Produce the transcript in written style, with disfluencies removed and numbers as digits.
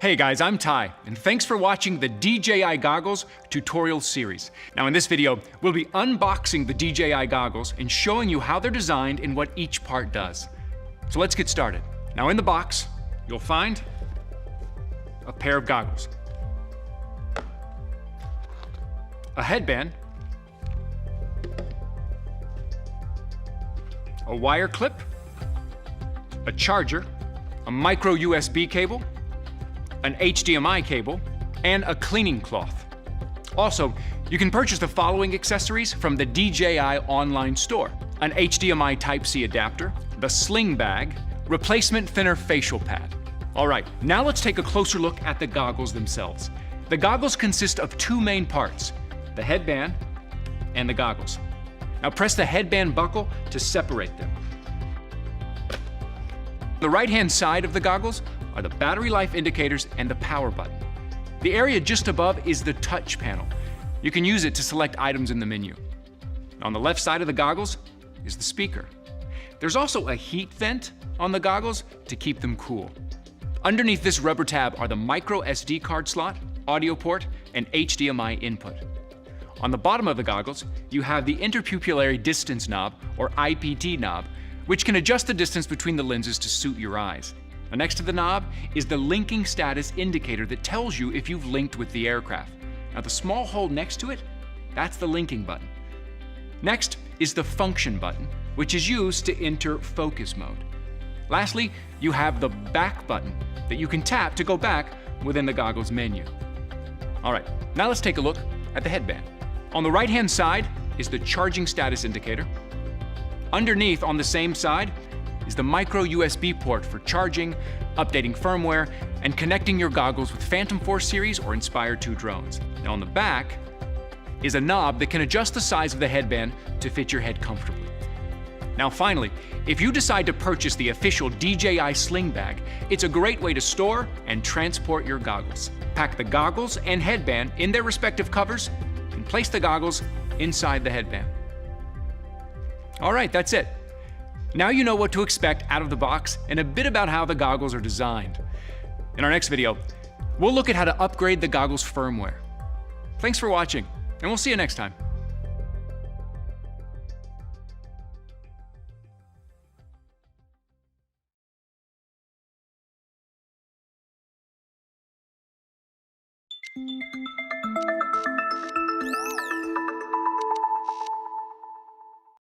Hey guys, I'm Ty, and thanks for watching the DJI Goggles tutorial series. Now in this video, we'll be unboxing the DJI Goggles and showing you how they're designed and what each part does. So let's get started. Now in the box, you'll find a pair of goggles, a headband, a wire clip, a charger, a micro USB cable, an HDMI cable, and a cleaning cloth. Also, you can purchase the following accessories from the DJI online store: an HDMI Type-C adapter, the sling bag, replacement thinner facial pad. All right, now let's take a closer look at the goggles themselves. The goggles consist of two main parts: the headband and the goggles. Now press the headband buckle to separate them. The right-hand side of the goggles are the battery life indicators and the power button. The area just above is the touch panel. You can use it to select items in the menu. On the left side of the goggles is the speaker. There's also a heat vent on the goggles to keep them cool. Underneath this rubber tab are the micro SD card slot, audio port, and HDMI input. On the bottom of the goggles, you have the interpupillary distance knob, or IPD knob, which can adjust the distance between the lenses to suit your eyes. Now, next to the knob is the linking status indicator that tells you if you've linked with the aircraft. Now the small hole next to it, that's the linking button. Next is the function button, which is used to enter focus mode. Lastly, you have the back button that you can tap to go back within the goggles menu. All right, now let's take a look at the headband. On the right-hand side is the charging status indicator. Underneath, on the same side, is the micro USB port for charging, updating firmware, and connecting your goggles with Phantom 4 series or Inspire 2 drones. Now on the back is a knob that can adjust the size of the headband to fit your head comfortably. Now finally, if you decide to purchase the official DJI sling bag, it's a great way to store and transport your goggles. Pack the goggles and headband in their respective covers and place the goggles inside the headband. All right, that's it. Now you know what to expect out of the box and a bit about how the goggles are designed. In our next video, we'll look at how to upgrade the goggles firmware. Thanks for watching, and we'll see you next time.